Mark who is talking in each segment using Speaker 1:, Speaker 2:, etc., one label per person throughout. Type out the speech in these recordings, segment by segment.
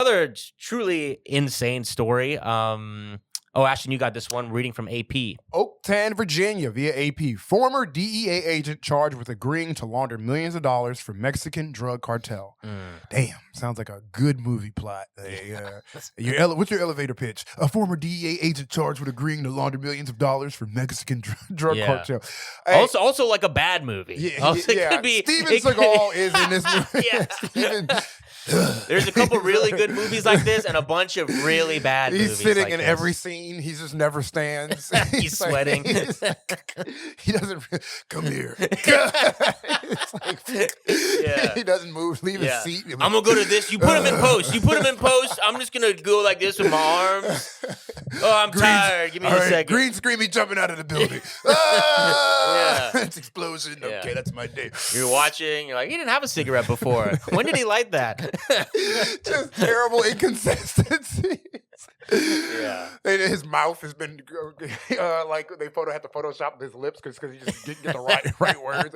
Speaker 1: Another truly insane story. Ashton, you got this one reading from AP.
Speaker 2: Oakton, Virginia, via AP. Former DEA agent charged with agreeing to launder millions of dollars for Mexican drug cartel. Damn, sounds like a good movie plot. What's your elevator pitch? A former DEA agent charged with agreeing to launder millions of dollars for Mexican drug cartel. Hey,
Speaker 1: Also like a bad movie.
Speaker 2: It could be, Steven Seagal is in this movie.
Speaker 1: There's a couple really good movies like this and a bunch of really bad movies.
Speaker 2: He's sitting
Speaker 1: like
Speaker 2: in
Speaker 1: this.
Speaker 2: Every scene. He just never stands.
Speaker 1: He's sweating.
Speaker 2: He doesn't come here. He doesn't move. Leave his seat.
Speaker 1: I'm gonna go to this. You put him in post. I'm just gonna go like this with my arms. Oh, I'm tired. Give me a second.
Speaker 2: Green screaming jumping out of the building. It's explosion.
Speaker 1: Yeah.
Speaker 2: Okay, that's my day.
Speaker 1: You're watching. You're like, he didn't have a cigarette before. When did he light that?
Speaker 2: Just terrible inconsistencies.
Speaker 1: Yeah.
Speaker 2: His mouth has been like they had to Photoshop his lips because he just didn't get the right words.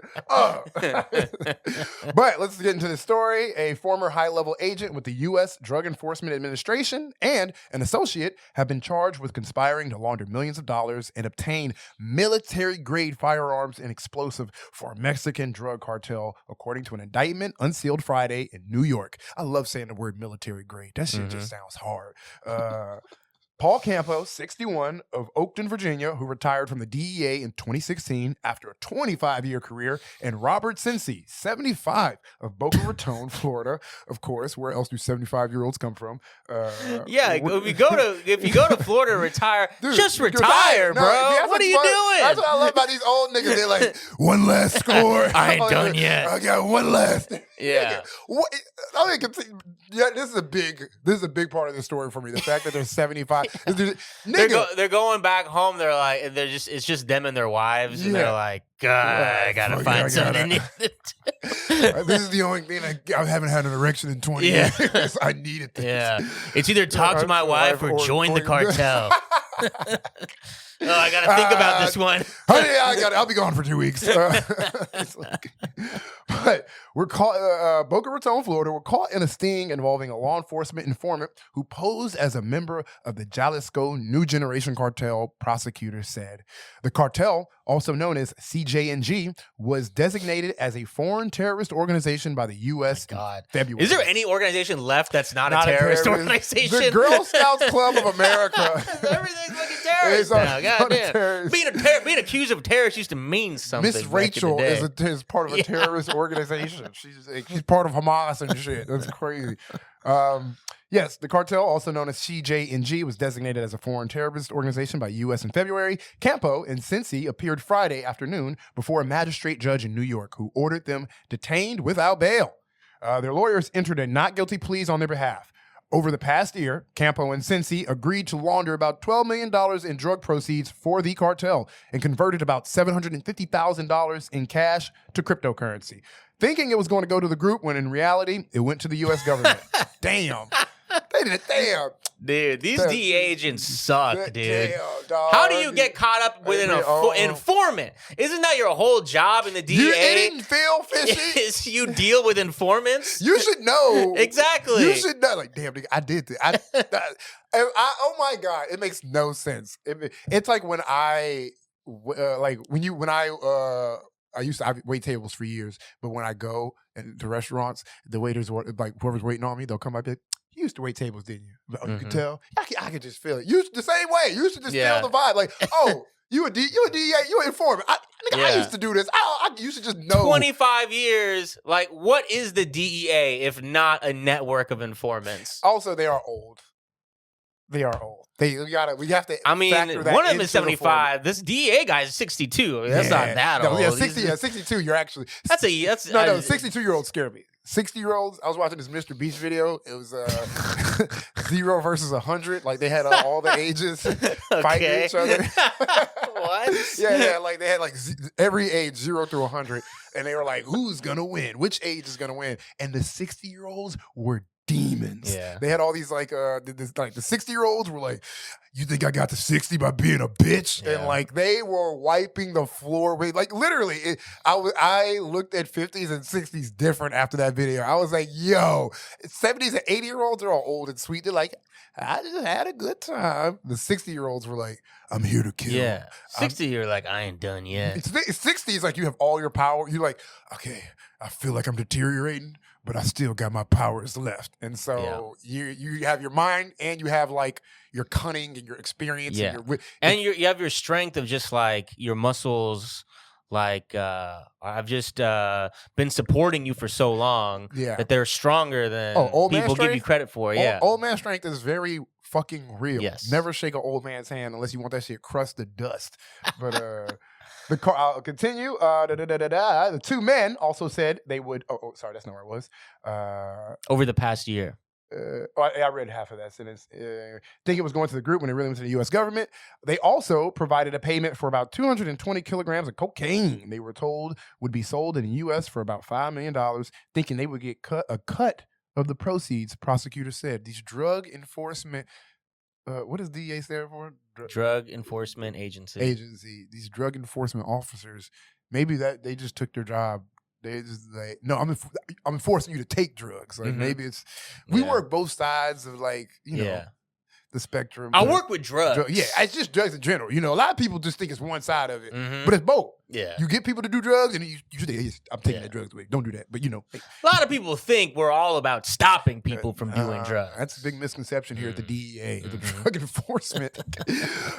Speaker 2: But let's get into the story. A former high-level agent with the U.S. Drug Enforcement Administration and an associate have been charged with conspiring to launder millions of dollars and obtain military-grade firearms and explosive for a Mexican drug cartel, according to an indictment unsealed Friday in New York. I love saying the word military-grade. That shit just sounds hard. Paul Campos, 61, of Oakton, Virginia, who retired from the DEA in 2016 after a 25-year career, and Robert Cincy, 75, of Boca Raton, Florida. Of course, where else do 75-year-olds come from?
Speaker 1: If you go to Florida to retire, just retire, bro. What are you doing?
Speaker 2: That's what I love about these old niggas. They're like, one last score.
Speaker 1: I ain't done yet.
Speaker 2: I got one last.
Speaker 1: Yeah.
Speaker 2: This is a big part of the story for me. The fact that they're 75.
Speaker 1: They're going back home. They're like, it's just them and their wives, and they're like, God, I gotta find something.
Speaker 2: This is the only thing I haven't had an erection in 20 years. I needed this.
Speaker 1: Yeah, it's either talk to my wife or join the cartel. I gotta think about this one.
Speaker 2: Honey, I'll be gone for 2 weeks. But we're caught, Boca Raton, Florida. We're caught in a sting involving a law enforcement informant who posed as a member of the Jalisco New Generation Cartel, prosecutors said. The cartel, also known as CJNG, was designated as a foreign terrorist organization by the U.S. in February.
Speaker 1: Is there any organization left that's not a terrorist organization?
Speaker 2: The Girl Scouts Club of America.
Speaker 1: Everything's looking terrorist now. Goddamn. Being accused of terrorist used to mean something.
Speaker 2: Miss Rachel is part of a terrorist organization. She's part of Hamas and shit. That's crazy. Yes, the cartel, also known as CJNG, was designated as a foreign terrorist organization by U.S. in February. Campo and Cincy appeared Friday afternoon before a magistrate judge in New York who ordered them detained without bail. Their lawyers entered a not guilty pleas on their behalf. Over the past year, Campo and Cincy agreed to launder about $12 million in drug proceeds for the cartel and converted about $750,000 in cash to cryptocurrency, thinking it was going to go to the group when in reality, it went to the U.S. government. Damn. They did it. Damn.
Speaker 1: Dude, these DEA agents suck, dude.
Speaker 2: Damn, dog.
Speaker 1: How do you get caught up with an informant? Isn't that your whole job in the DEA?
Speaker 2: It didn't feel fishy.
Speaker 1: Is you deal with informants?
Speaker 2: You should know.
Speaker 1: Exactly.
Speaker 2: You should know. Like, damn, nigga, I did this. Oh my God. It makes no sense. It's like when I used to wait tables for years, but when I go to restaurants, the waiters, like whoever's waiting on me, they'll come up. You used to wait tables, didn't you? You could tell. I could just feel it. You the same way. You used to just feel the vibe. Like, oh, you a DEA, you an informant. I used to do this. I used to just know.
Speaker 1: 25 years. Like, what is the DEA if not a network of informants?
Speaker 2: Also, they are old. We have to.
Speaker 1: I mean, one of them is 75. This DEA guy is 62. That's not that old.
Speaker 2: Yeah, 62. You're actually.
Speaker 1: That's
Speaker 2: 62-year-olds scare me. 60-year-olds. I was watching this Mr. Beast video. It was 0 versus 100. Like they had all the ages fighting each other.
Speaker 1: What?
Speaker 2: Yeah. Like they had like every age 0 through 100, and they were like, "Who's gonna win? Which age is gonna win?" And the 60-year-olds were demons.
Speaker 1: Yeah.
Speaker 2: They had all these like the 60-year-olds were like, you think I got to 60 by being a bitch?
Speaker 1: Yeah.
Speaker 2: And like they were wiping the floor with like literally. I looked at 50s and 60s different after that video. I was like, yo, 70s and 80-year-olds are all old and sweet. They're like, I just had a good time. The 60-year-olds were like, I'm here to kill.
Speaker 1: Yeah. 60, you're like, I ain't done yet.
Speaker 2: 60 is like you have all your power. You're like, okay, I feel like I'm deteriorating, but I still got my powers left. And so you have your mind and you have like your cunning and your experience.
Speaker 1: Yeah.
Speaker 2: And
Speaker 1: you have your strength of just like your muscles. Like I've just been supporting you for so long that they're stronger than people give you credit for.
Speaker 2: Old man strength is very fucking real.
Speaker 1: Yes.
Speaker 2: Never shake an old man's hand unless you want that shit crust to dust. But I'll continue. The two men also said they would. Oh, sorry, that's not where it was.
Speaker 1: Over the past year.
Speaker 2: I read half of that sentence. Think it was going to the group when it really went to the U.S. government. They also provided a payment for about 220 kilograms of cocaine they were told would be sold in the U.S. for about $5 million, thinking they would get a cut of the proceeds, prosecutors said. These drug enforcement, what does DEA stand for?
Speaker 1: Drug Enforcement Agency.
Speaker 2: These drug enforcement officers, maybe that they just took their job. They just like, no, I'm enforcing you to take drugs. Like maybe it's we work both sides of like you know the spectrum.
Speaker 1: I work with drugs.
Speaker 2: It's just drugs in general. You know, a lot of people just think it's one side of it, but it's both.
Speaker 1: Yeah,
Speaker 2: you get people to do drugs, and you think I'm taking that drugs away. Don't do that. But you know,
Speaker 1: a lot of people think we're all about stopping people from doing drugs.
Speaker 2: That's a big misconception here at the DEA, the Drug Enforcement.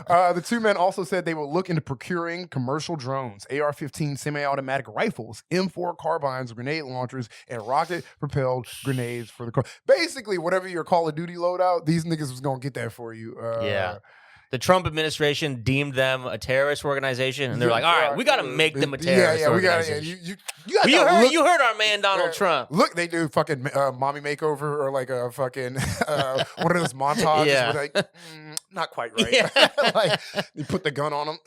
Speaker 2: The two men also said they will look into procuring commercial drones, AR-15 semi-automatic rifles, M4 carbines, grenade launchers, and rocket-propelled grenades for the car. Basically, whatever your Call of Duty loadout, these niggas was gonna get that for you.
Speaker 1: The Trump administration deemed them a terrorist organization, and they're like, all right, we got to make them a terrorist organization. You heard our man Donald Trump.
Speaker 2: Look, they do fucking mommy makeover or like a fucking one of those montages.
Speaker 1: Yeah.
Speaker 2: Where like, not quite right.
Speaker 1: Yeah.
Speaker 2: Like, you put the gun on them.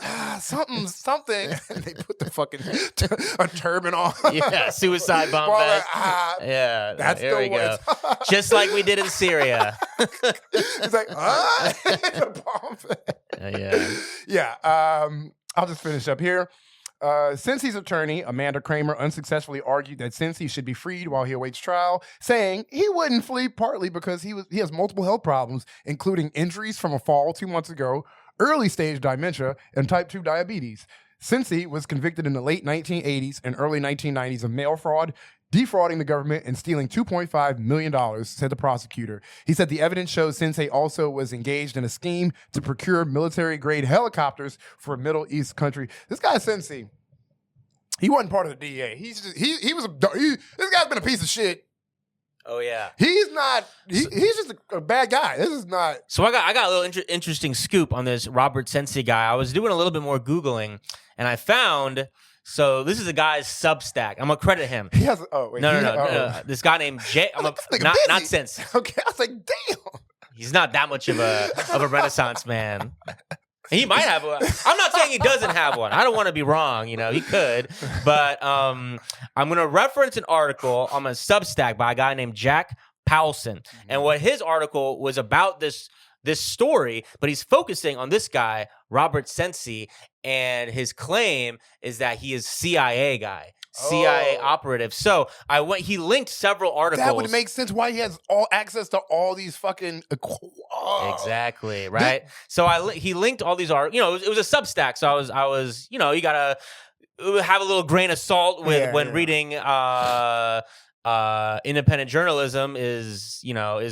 Speaker 2: Something. And they put the fucking a turban on.
Speaker 1: Yeah, suicide bomb vest. Yeah,
Speaker 2: that's
Speaker 1: there we go. Just like we did in Syria.
Speaker 2: It's like, the bomb vest. I'll just finish up here. Cincy's attorney, Amanda Kramer, unsuccessfully argued that Cincy should be freed while he awaits trial, saying he wouldn't flee partly because he has multiple health problems, including injuries from a fall 2 months ago, early-stage dementia, and type 2 diabetes. Cincy was convicted in the late 1980s and early 1990s of mail fraud, defrauding the government and stealing $2.5 million, said the prosecutor. He said the evidence shows Cincy also was engaged in a scheme to procure military-grade helicopters for a Middle East country. This guy, Cincy, he wasn't part of the DEA. This guy's been a piece of shit.
Speaker 1: Oh, yeah.
Speaker 2: He's not, he's just a bad guy. This is not.
Speaker 1: So I got a little interesting scoop on this Robert Cincy guy. I was doing a little bit more Googling, and I found... So this is a guy's Substack. I'm gonna credit him.
Speaker 2: He has. Oh wait.
Speaker 1: No. This guy named Jay. Not Cincy.
Speaker 2: Okay, I was like, damn.
Speaker 1: He's not that much of a Renaissance man. He might have one. I'm not saying he doesn't have one. I don't want to be wrong. You know, he could. But I'm gonna reference an article on a Substack by a guy named Jack Powelson, and what his article was about this story, but he's focusing on this guy, Robert Cincy, and his claim is that he is CIA guy, CIA operative. So he linked several articles.
Speaker 2: That would make sense why he has all access to all these fucking...
Speaker 1: Exactly, right? He linked all these articles. You know, it was a Substack, so I was you know, you gotta have a little grain of salt when reading independent journalism is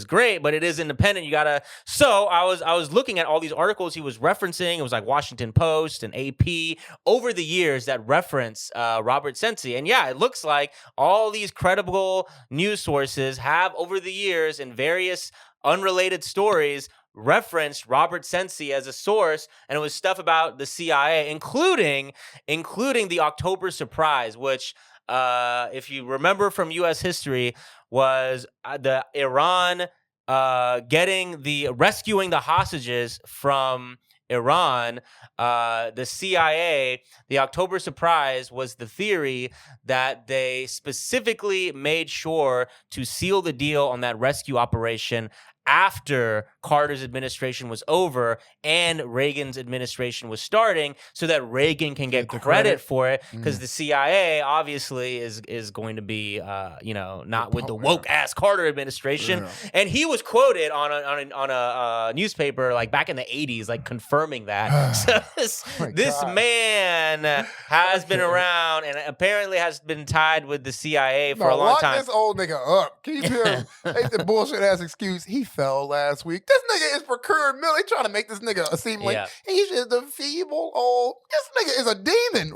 Speaker 1: great, but it is independent. You gotta. So I was looking at all these articles he was referencing. It was like Washington Post and AP over the years that reference Robert Cincy. And yeah, it looks like all these credible news sources have over the years in various unrelated stories referenced Robert Cincy as a source, and it was stuff about the CIA, including the October surprise, which if you remember from U.S. history, was the Iran rescuing the hostages from Iran, the CIA, the October surprise was the theory that they specifically made sure to seal the deal on that rescue operation after Carter's administration was over and Reagan's administration was starting, so that Reagan can get credit for it, because the CIA obviously is going to be not with the woke ass Carter administration. And he was quoted on a newspaper like back in the 80s, like confirming that. So this man has been around and apparently has been tied with the CIA for a long time.
Speaker 2: Lock this old nigga up. Keep him. Ain't the bullshit ass excuse. He fell last week. This nigga is procured military. Trying to make this nigga seem like he's just a feeble old. This nigga is a demon.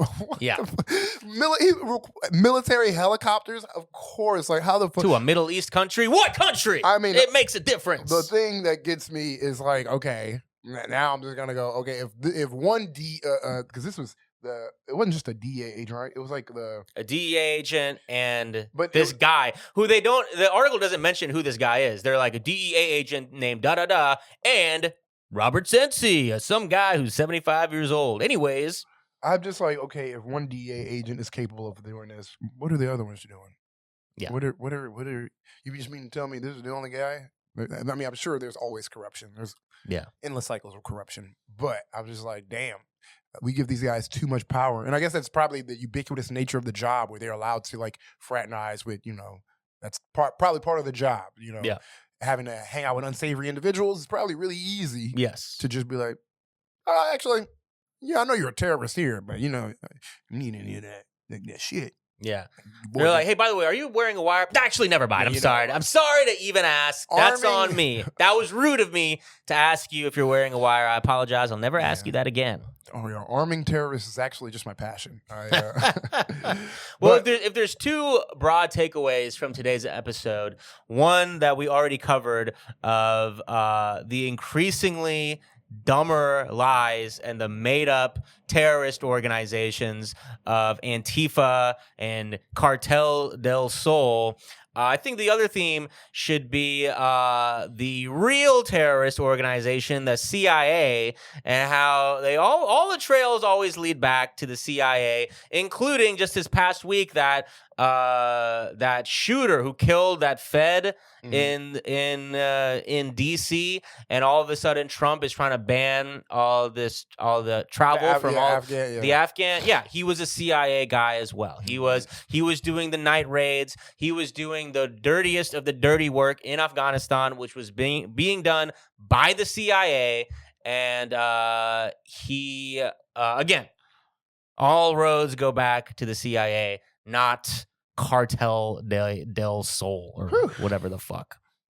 Speaker 2: Military helicopters, of course. Like how the fuck
Speaker 1: to a Middle East country? What country?
Speaker 2: I mean,
Speaker 1: it makes a difference.
Speaker 2: The thing that gets me is like, okay, now I'm just gonna go. Okay, if one because this was. It wasn't just a DEA agent, right? It was like
Speaker 1: a DEA agent and this guy who the article doesn't mention who this guy is. They're like a DEA agent named da-da-da and Robert Sensi, some guy who's 75 years old. Anyways.
Speaker 2: I'm just like, okay, if one DEA agent is capable of doing this, what are the other ones doing?
Speaker 1: Yeah.
Speaker 2: What are you just mean to tell me this is the only guy? I mean, I'm sure there's always corruption. There's endless cycles of corruption. But I'm just like, damn. We give these guys too much power. And I guess that's probably the ubiquitous nature of the job where they're allowed to like fraternize with, that's probably part of the job, having to hang out with unsavory individuals is probably really easy.
Speaker 1: Yes.
Speaker 2: To just be like, actually, I know you're a terrorist here, but you need any of that shit.
Speaker 1: Yeah. They're like, hey, by the way, are you wearing a wire? Actually, never mind. I'm sorry. I'm sorry to even ask. That's on me. That was rude of me to ask you if you're wearing a wire. I apologize. I'll never ask you that again.
Speaker 2: Oh, yeah. Arming terrorists is actually just my passion.
Speaker 1: Well, if there's two broad takeaways from today's episode, one that we already covered of the increasingly dumber lies and the made-up terrorist organizations of Antifa and Cartel del Sol. I think the other theme should be the real terrorist organization, the CIA, and how they all the trails always lead back to the CIA, including just this past week that shooter who killed that Fed in DC, and all of a sudden Trump is trying to ban all the travel from the Afghan. Yeah, he was a CIA guy as well. He was doing the night raids. He was doing the dirtiest of the dirty work in Afghanistan, which was being done by the CIA. And he again, all roads go back to the CIA, not Cartel del Sol or whatever the fuck.